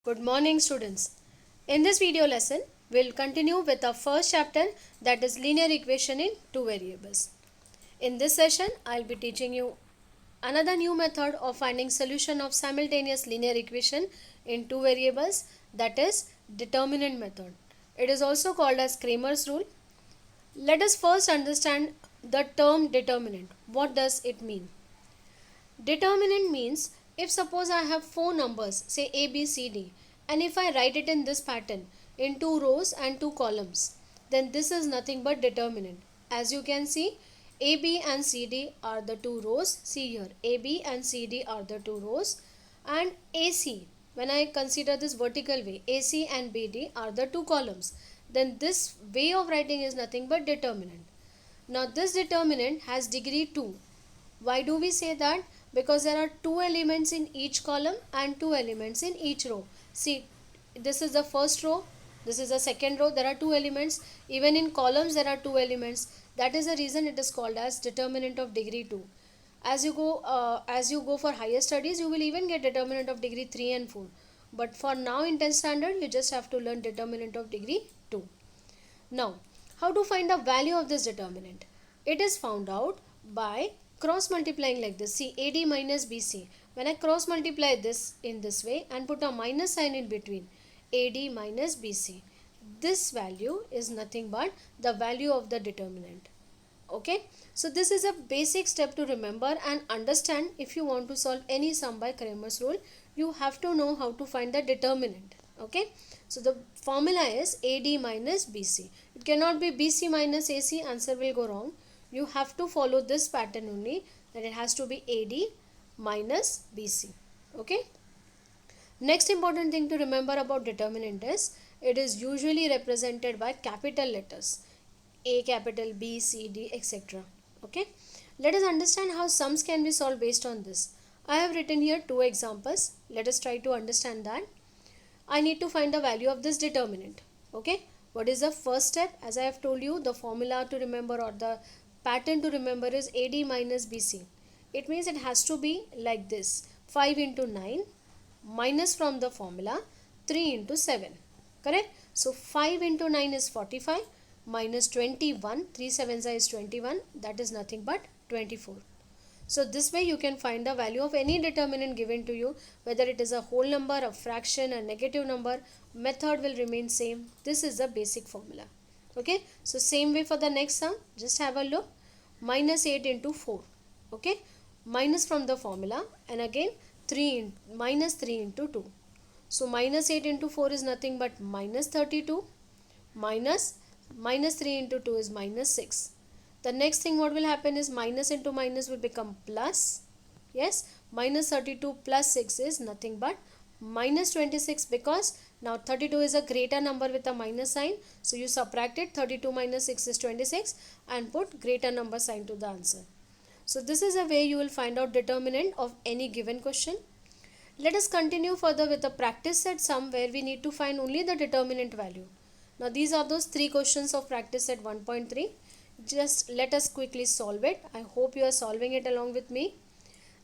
Good morning, students. In this video lesson, we'll continue with our first chapter, that is linear equation in two variables. In this session, I'll be teaching you another new method of finding solution of simultaneous linear equation in two variables, that is determinant method. It is also called as Cramer's rule. Let us first understand the term determinant. What does it mean? Determinant means if suppose I have four numbers, say A, B, C, D, and if I write it in this pattern in two rows and two columns, then this is nothing but determinant. As you can see, A, B and C, D are the two rows. See here, A, B and C, D are the two rows, and AC, when I consider this vertical way, AC and BD are the two columns. Then this way of writing is nothing but determinant. Now this determinant has degree 2. Why do we say that? Because there are two elements in each column and two elements in each row. See, this is the first row, this is the second row. There are two elements. Even in columns there are two elements. That is the reason it is called as determinant of degree 2. As you go for higher studies, you will even get determinant of degree 3 and 4. But for now in 10th standard, you just have to learn determinant of degree 2. Now, how to find the value of this determinant? It is found out by cross multiplying like this. See, AD minus BC. When I cross multiply this in this way and put a minus sign in between, AD minus BC, this value is nothing but the value of the determinant. Okay, so this is a basic step to remember and understand. If you want to solve any sum by Cramer's rule, you have to know how to find the determinant. Okay, so the formula is AD minus BC. It cannot be BC minus AC, answer will go wrong. You have to follow this pattern only, that it has to be AD minus BC. Okay, next important thing to remember about determinant is it is usually represented by capital letters, A capital, B, C, D, etc. Okay, let us understand how sums can be solved based on this. I have written here two examples. Let us try to understand that. I need to find the value of this determinant. Okay, what is the first step? As I have told you, the formula to remember or the pattern to remember is AD minus BC. It means it has to be like this: 5 into 9 minus from the formula 3 into 7. Correct? So 5 into 9 is 45 minus 21. 3 sevens is 21. That is nothing but 24. So this way you can find the value of any determinant given to you, whether it is a whole number, a fraction, a negative number. Method will remain same. This is the basic formula. Okay, so same way for the next sum, just have a look. Minus 8 into 4. Okay, minus from the formula, and again minus 3 into 2. So minus 8 into 4 is nothing but minus 32, minus 3 into 2 is minus 6. The next thing what will happen is minus into minus will become plus. Yes, minus 32 plus 6 is nothing but minus 26, because now 32 is a greater number with a minus sign. So you subtract it, 32 minus 6 is 26, and put greater number sign to the answer. So this is a way you will find out determinant of any given question. Let us continue further with a practice set sum where we need to find only the determinant value. Now these are those three questions of practice set 1.3. Just let us quickly solve it. I hope you are solving it along with me.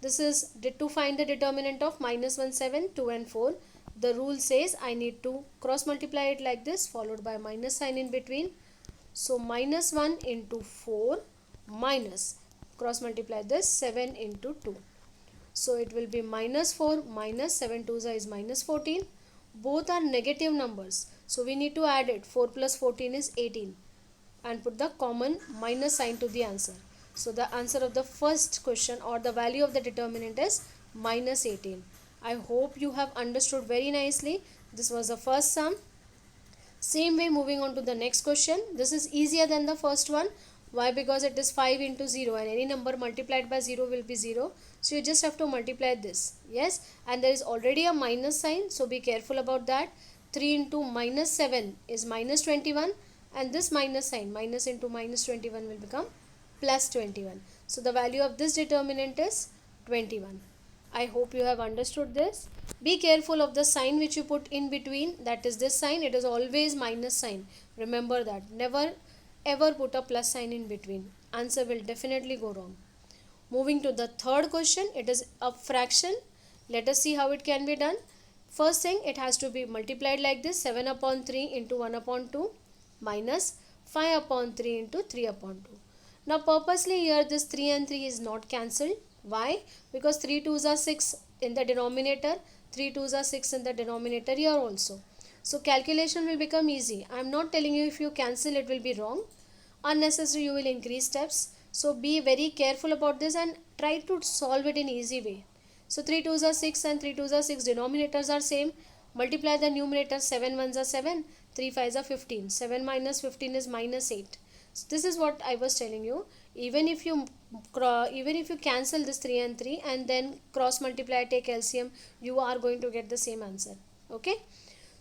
This is to find the determinant of minus 1, 7, 2 and 4. The rule says I need to cross multiply it like this, followed by minus sign in between. So minus 1 into 4 minus, cross multiply this, 7 into 2. So it will be minus 4 minus 7 2 is minus 14. Both are negative numbers. So we need to add it. 4 plus 14 is 18. And put the common minus sign to the answer. So the answer of the first question or the value of the determinant is minus 18. I hope you have understood very nicely. This was the first sum. Same way, moving on to the next question. This is easier than the first one. Why? Because it is 5 into 0 and any number multiplied by 0 will be 0. So you just have to multiply this. Yes, and there is already a minus sign. So be careful about that. 3 into minus 7 is minus 21. And this minus sign, minus into minus 21 will become plus 21. So the value of this determinant is 21. I hope you have understood this. Be careful of the sign which you put in between. That is this sign. It is always minus sign. Remember that. Never ever put a plus sign in between. Answer will definitely go wrong. Moving to the third question. It is a fraction. Let us see how it can be done. First thing, it has to be multiplied like this, 7 upon 3 into 1 upon 2 minus 5 upon 3 into 3 upon 2. Now purposely here this 3 and 3 is not cancelled. Why? Because 3 2s are 6 in the denominator, 3 2s are 6 in the denominator here also. So calculation will become easy. I am not telling you if you cancel it will be wrong. Unnecessary you will increase steps. So be very careful about this and try to solve it in easy way. So 3 2s are 6 and 3 2s are 6, denominators are same. Multiply the numerator, 7 1s are 7, 3 5s are 15. 7 minus 15 is minus 8. So this is what I was telling you. Even if you cancel this 3 and 3 and then cross multiply, take LCM, you are going to get the same answer. Okay.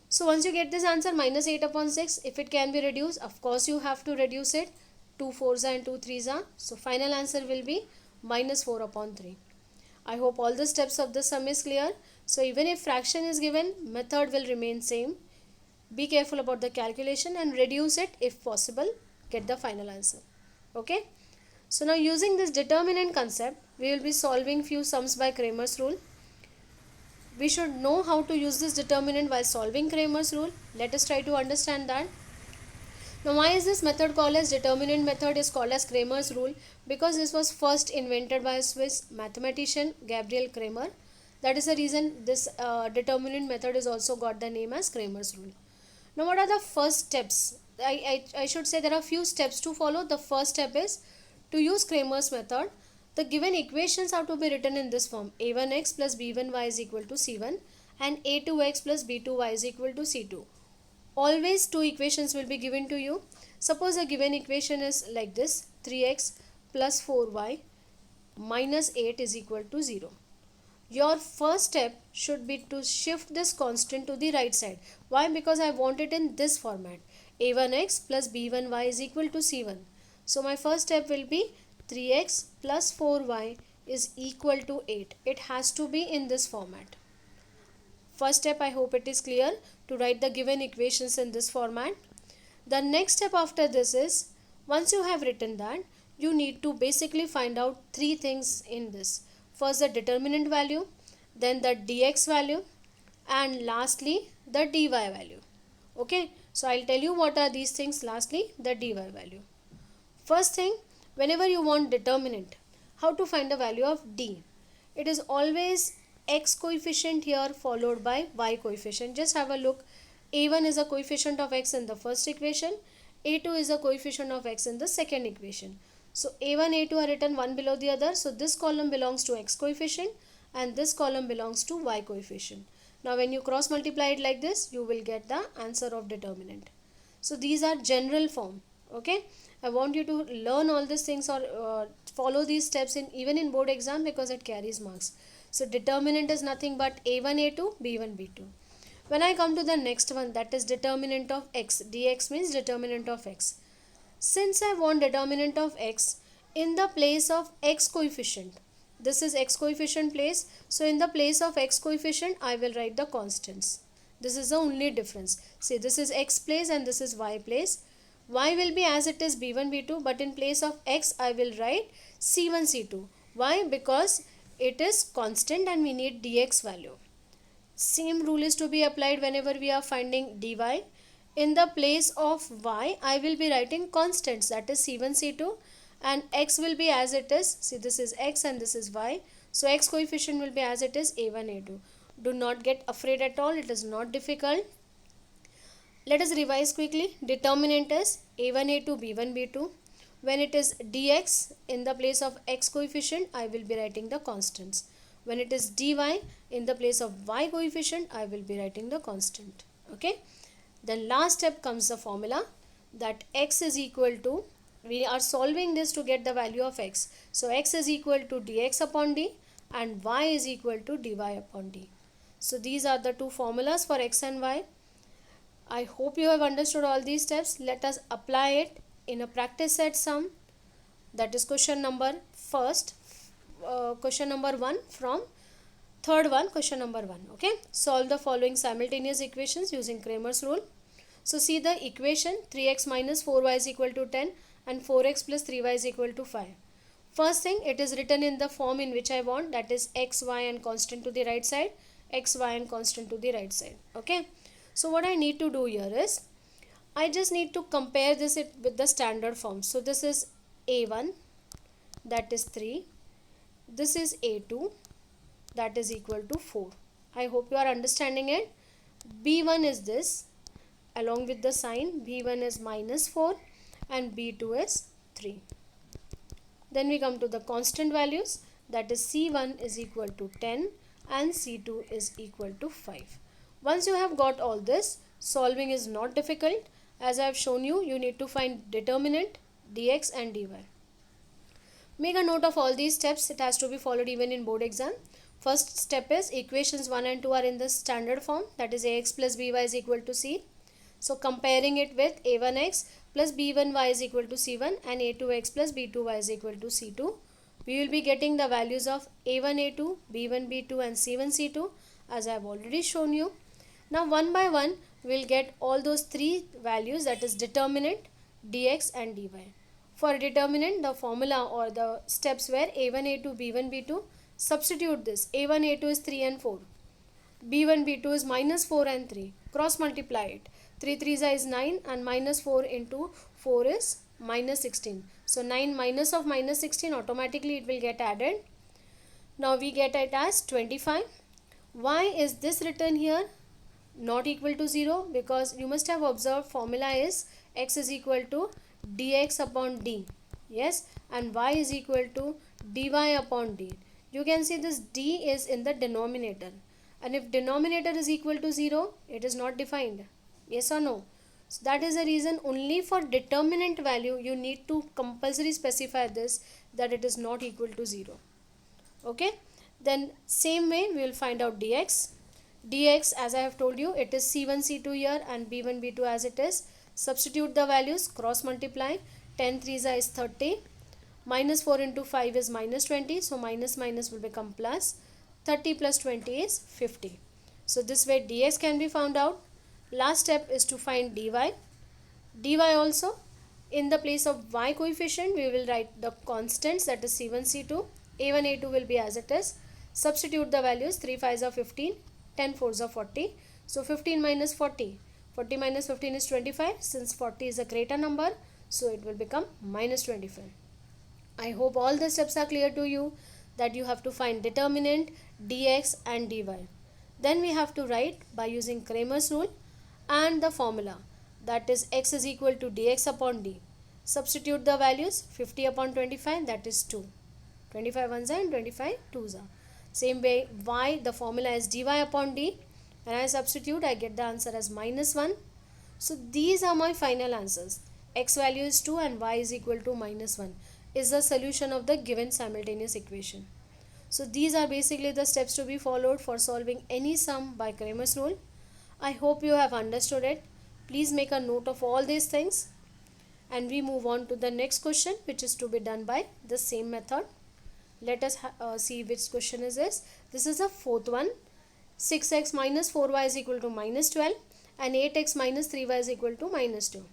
So once you get this answer, minus 8 upon 6, if it can be reduced, of course you have to reduce it. 2 4s are and 2 3s are. So final answer will be minus 4 upon 3. I hope all the steps of the sum is clear. So even if fraction is given, method will remain same. Be careful about the calculation and reduce it if possible. Get the final answer. Okay. So now using this determinant concept, we will be solving few sums by Cramer's rule. We should know how to use this determinant while solving Cramer's rule. Let us try to understand that. Now why is this method called as determinant method is called as Cramer's rule? Because this was first invented by a Swiss mathematician Gabriel Cramer. That is the reason this determinant method is also got the name as Cramer's rule. Now what are the first steps? I should say there are few steps to follow. The first step is to use Cramer's method. The given equations have to be written in this form. a1x plus b1y is equal to c1 and a2x plus b2y is equal to c2. Always two equations will be given to you. Suppose a given equation is like this, 3x plus 4y minus 8 is equal to 0. Your first step should be to shift this constant to the right side. Why? Because I want it in this format. a1x plus b1y is equal to c1. So my first step will be 3x plus 4y is equal to 8. It has to be in this format. First step, I hope it is clear, to write the given equations in this format. The next step after this is, once you have written that, you need to basically find out three things in this. First the determinant value, then the dx value, and lastly the dy value. Okay, so I'll tell you what are these things. Lastly, the dy value. First thing, whenever you want determinant, how to find the value of d? It is always x coefficient here followed by y coefficient. Just have a look. A1 is a coefficient of x in the first equation. A2 is a coefficient of x in the second equation. So A1, A2 are written one below the other. So this column belongs to x coefficient and this column belongs to y coefficient. Now when you cross multiply it like this, you will get the answer of determinant. So these are general form. Okay. I want you to learn all these things or follow these steps even in board exam because it carries marks. So determinant is nothing but A1, A2, B1, B2. When I come to the next one, that is determinant of x. Dx means determinant of x. Since I want determinant of x, in the place of x coefficient, this is x coefficient place. So in the place of x coefficient, I will write the constants. This is the only difference. See, this is x place and this is y place. Y will be as it is B1, B2, but in place of x, I will write C1, C2. Why? Because it is constant and we need dx value. Same rule is to be applied whenever we are finding dy. In the place of y, I will be writing constants, that is C1, C2, and x will be as it is. See, this is x and this is y. So x coefficient will be as it is A1, A2. Do not get afraid at all. It is not difficult. Let us revise quickly. Determinant is A1, A2, B1, B2. When it is dx, in the place of x coefficient, I will be writing the constants. When it is dy, in the place of y coefficient, I will be writing the constant. Okay. Then last step comes the formula that x is equal to, we are solving this to get the value of x. So x is equal to dx upon d and y is equal to dy upon d. So these are the two formulas for x and y. I hope you have understood all these steps. Let us apply it in a practice set sum. That is question number one from third one, question number 1. Okay. Solve the following simultaneous equations using Cramer's rule. So see the equation, 3x minus 4y is equal to 10 and 4x plus 3y is equal to 5. First thing, it is written in the form in which I want, that is x, y and constant to the right side. x, y and constant to the right side. Okay, so what I need to do here is I just need to compare this with the standard form. So this is a1, that is 3, this is a2, that is equal to 4. I hope you are understanding it. b1 is this, along with the sign, b1 is minus 4 and b2 is 3. Then we come to the constant values, that is c1 is equal to 10 and c2 is equal to 5. Once you have got all this, solving is not difficult. As I have shown you, you need to find determinant, dx and dy. Make a note of all these steps. It has to be followed even in board exam. First step is equations 1 and 2 are in the standard form, that is ax plus by is equal to c. So comparing it with a1x plus b1y is equal to c1 and a2x plus b2y is equal to c2, we will be getting the values of a1 a2, b1 b2 and c1 c2 as I have already shown you. Now one by one we will get all those three values, that is determinant, dx and dy. For determinant, the formula or the steps were a1 a2 b1 b2, substitute this. a1 a2 is 3 and 4, b1 b2 is minus 4 and 3, cross multiply it. 3 3s is 9 and minus 4 into 4 is minus 16. So 9 minus of minus 16, automatically it will get added. Now we get it as 25. Why is this written here not equal to 0? Because you must have observed formula is x is equal to dx upon d, yes, and y is equal to dy upon d. You can see this d is in the denominator, and if denominator is equal to 0, it is not defined, yes or no? So that is the reason only for determinant value you need to compulsory specify this, that it is not equal to 0. Okay, then same way we will find out dx. Dx, as I have told you, it is c1 c2 here and b1 b2 as it is. Substitute the values, cross multiply. 10 3s is 30, minus 4 into 5 is minus 20, so minus minus will become plus. 30 plus 20 is 50. So this way dx can be found out. Last step is to find dy. Dy also, in the place of y coefficient we will write the constants, that is c1 c2, a1 a2 will be as it is. Substitute the values, 3 5s are 15, 10 4s are 40, so 15 minus 40, 40 minus 15 is 25. Since 40 is a greater number, so it will become minus 25. I hope all the steps are clear to you, that you have to find determinant, dx and dy. Then we have to write by using Cramer's rule and the formula, that is x is equal to dx upon d. Substitute the values, 50 upon 25, that is 2. 25 ones are and 25 twos are. Same way y, the formula is dy upon d. When I substitute, I get the answer as minus 1. So these are my final answers. X value is 2 and y is equal to minus 1 is the solution of the given simultaneous equation. So these are basically the steps to be followed for solving any sum by Cramer's rule. I hope you have understood it. Please make a note of all these things. And we move on to the next question, which is to be done by the same method. Let us see which question is this. This is the fourth one. 6x minus 4y is equal to minus 12 and 8x minus 3y is equal to minus 2.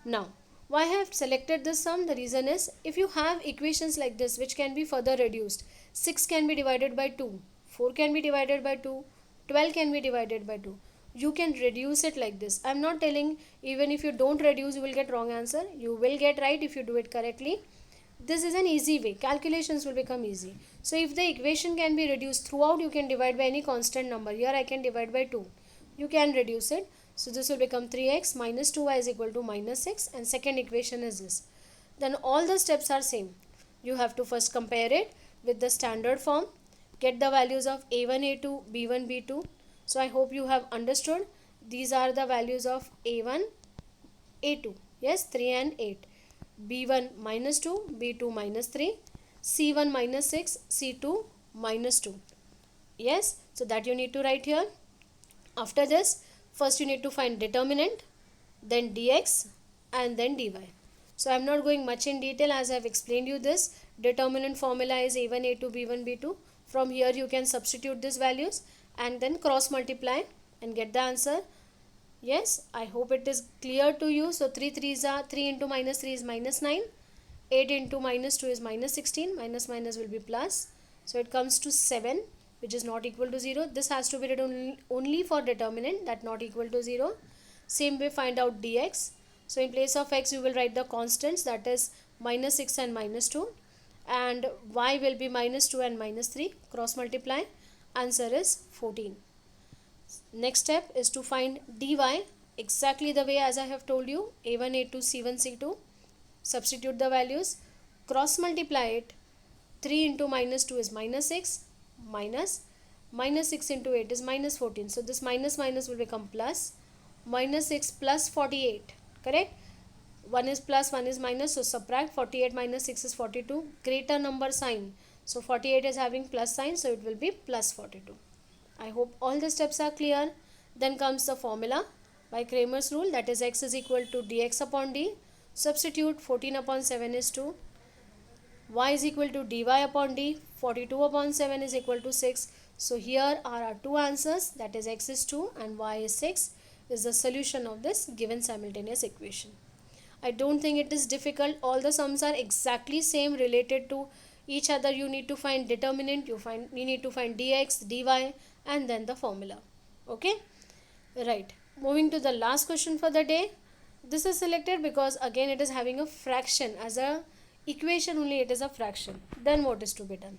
Now, why I have selected this sum? The reason is, if you have equations like this which can be further reduced, 6 can be divided by 2, 4 can be divided by 2, 12 can be divided by 2. You can reduce it like this. I am not telling even if you don't reduce you will get wrong answer. You will get right if you do it correctly. This is an easy way. Calculations will become easy. So if the equation can be reduced throughout, you can divide by any constant number. Here I can divide by 2. You can reduce it. So this will become 3x minus 2y is equal to minus 6, and second equation is this. Then all the steps are same. You have to first compare it with the standard form. Get the values of a1, a2, b1, b2. So I hope you have understood. These are the values of a1, a2. Yes, 3 and 8. b1 minus 2, b2 minus 3, c1 minus 6, c2 minus 2. Yes, so that you need to write here. After this, first you need to find determinant, then dx and then dy. So I am not going much in detail as I have explained you this. Determinant formula is a1, a2, b1, b2. From here you can substitute these values and then cross multiply and get the answer. Yes, I hope it is clear to you. So 3 3s are 3 into minus 3 is minus 9. 8 into minus 2 is minus 16. Minus minus will be plus. So it comes to 7. which is not equal to 0. This has to be written only for determinant, that not equal to 0. Same way, find out dx. So in place of x you will write the constants, that is minus 6 and minus 2, and y will be minus 2 and minus 3. Cross multiply, answer is 14. Next step is to find dy, exactly the way as I have told you, a1 a2 c1 c2. Substitute the values, cross multiply it. 3 into minus 2 is minus 6, minus 6 into 8 is minus 14. So this minus minus will become plus. Minus 6 plus 48, correct? 1 is plus, 1 is minus, so subtract. 48 minus 6 is 42. Greater number sign, so 48 is having plus sign, so it will be plus 42. I hope all the steps are clear. Then comes the formula by Cramer's rule, that is x is equal to dx upon d. Substitute 14 upon 7 is 2. Y is equal to dy upon d. 42 upon 7 is equal to 6. So here are our two answers, that is x is 2 and y is 6, is the solution of this given simultaneous equation. I don't think it is difficult. All the sums are exactly same, related to each other. You need to find determinant, you need to find dx, dy, and then the formula. Okay, right. Moving to the last question for the day. This is selected because again it is having a fraction as a equation only, it is a fraction. Then what is to be done?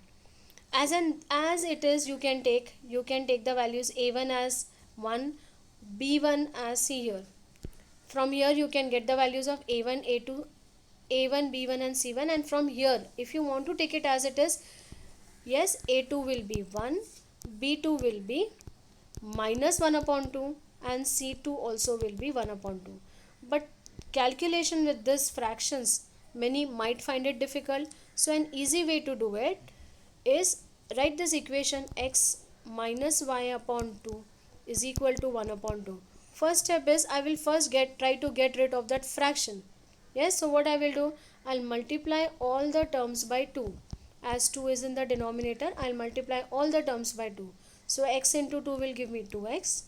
As it is, you can take the values a1 as 1, b1 as, see here. From here you can get the values of a1, a2, a1, b1 and c1, and from here if you want to take it as it is, yes, a2 will be 1, b2 will be minus 1 upon 2 and c2 also will be 1 upon 2. But calculation with this fractions, many might find it difficult. So an easy way to do it is write this equation, x minus y upon 2 is equal to 1 upon 2. First step is I will first try to get rid of that fraction. Yes, so what I will do, I'll multiply all the terms by 2. As 2 is in the denominator, I'll multiply all the terms by 2. So x into 2 will give me 2x.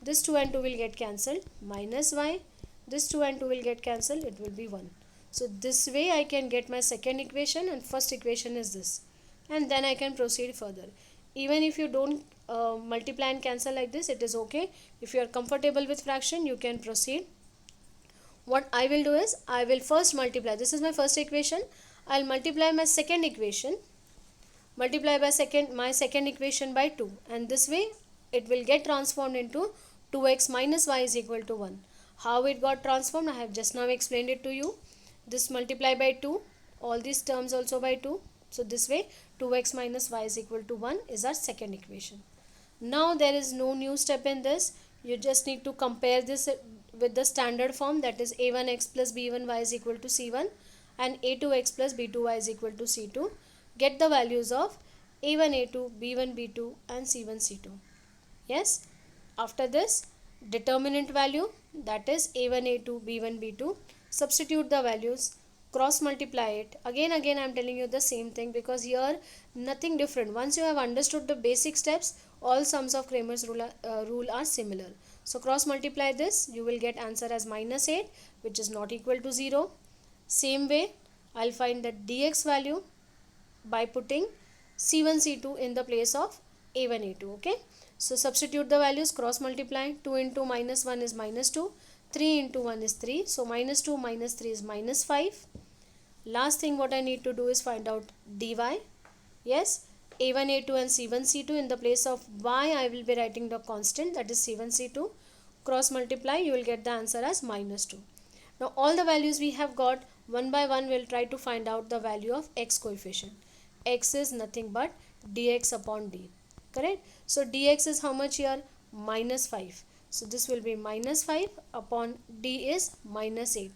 This 2 and 2 will get cancelled, minus y. This 2 and 2 will get cancelled, it will be 1. So this way I can get my second equation, and first equation is this. And then I can proceed further. Even if you don't multiply and cancel like this, it is okay. If you are comfortable with fraction, you can proceed. What I will do is, I will first multiply. This is my first equation. I'll multiply my second equation. Multiply by my second equation by 2. And this way, it will get transformed into 2x minus y is equal to 1. How it got transformed, I have just now explained it to you. This multiply by 2. All these terms also by 2. So this way 2x minus y is equal to 1 is our second equation. Now there is no new step in this. You just need to compare this with the standard form, that is a1x plus b1y is equal to c1 and a2x plus b2y is equal to c2. Get the values of a1 a2, b1 b2 and c1 c2. Yes. After this, determinant value, that is a1 a2, b1 b2. Substitute the values. Cross multiply it. Again I am telling you the same thing, because here nothing different. Once you have understood the basic steps, all sums of Cramer's rule are similar. So cross multiply this, you will get answer as minus 8, which is not equal to 0. Same way, I'll find the dx value by putting c1 c2 in the place of a1 a2. Okay, so substitute the values, cross multiply. 2 into minus 1 is minus 2, 3 into 1 is 3, so minus 2 minus 3 is minus 5. Last thing what I need to do is find out dy. Yes, a1 a2 and c1 c2, in the place of y I will be writing the constant, that is c1 c2. Cross multiply, you will get the answer as minus 2. Now all the values we have got, one by one we will try to find out the value of x coefficient. X is nothing but dx upon d, correct? So dx is how much here? Minus 5. So this will be minus 5 upon d is minus 8.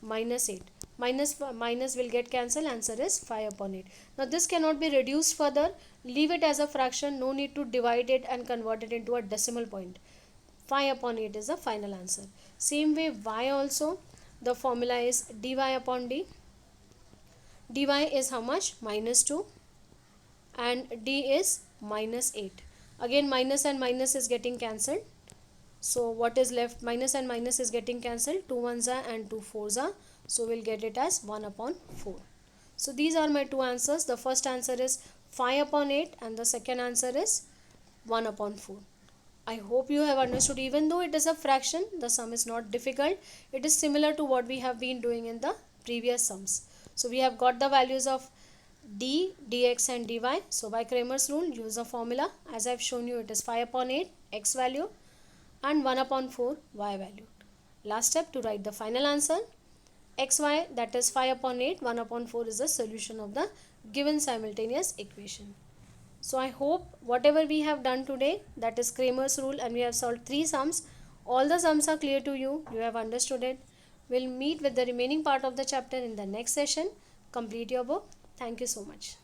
Minus 8. Minus will get cancelled, answer is 5 upon 8. Now this cannot be reduced further. Leave it as a fraction. No need to divide it and convert it into a decimal point. 5 upon 8 is the final answer. Same way y also. The formula is dy upon d. Dy is how much? Minus 2. And d is minus 8. Again minus and minus is getting cancelled. So what is left? Minus and minus is getting cancelled. 2 ones are and 2 fours are. So we'll get it as 1 upon 4. So these are my two answers. The first answer is 5 upon 8 and the second answer is 1 upon 4. I hope you have understood. Even though it is a fraction, the sum is not difficult. It is similar to what we have been doing in the previous sums. So we have got the values of d, dx and dy. So by Cramer's rule, use the formula. As I have shown you, it is 5 upon 8 x value and 1 upon 4 y value. Last step to write the final answer. Xy, that is 5 upon 8, 1 upon 4 is the solution of the given simultaneous equation. So I hope whatever we have done today, that is Cramer's rule, and we have solved 3 sums, all the sums are clear to you, you have understood it. We'll meet with the remaining part of the chapter in the next session. Complete your book. Thank you so much.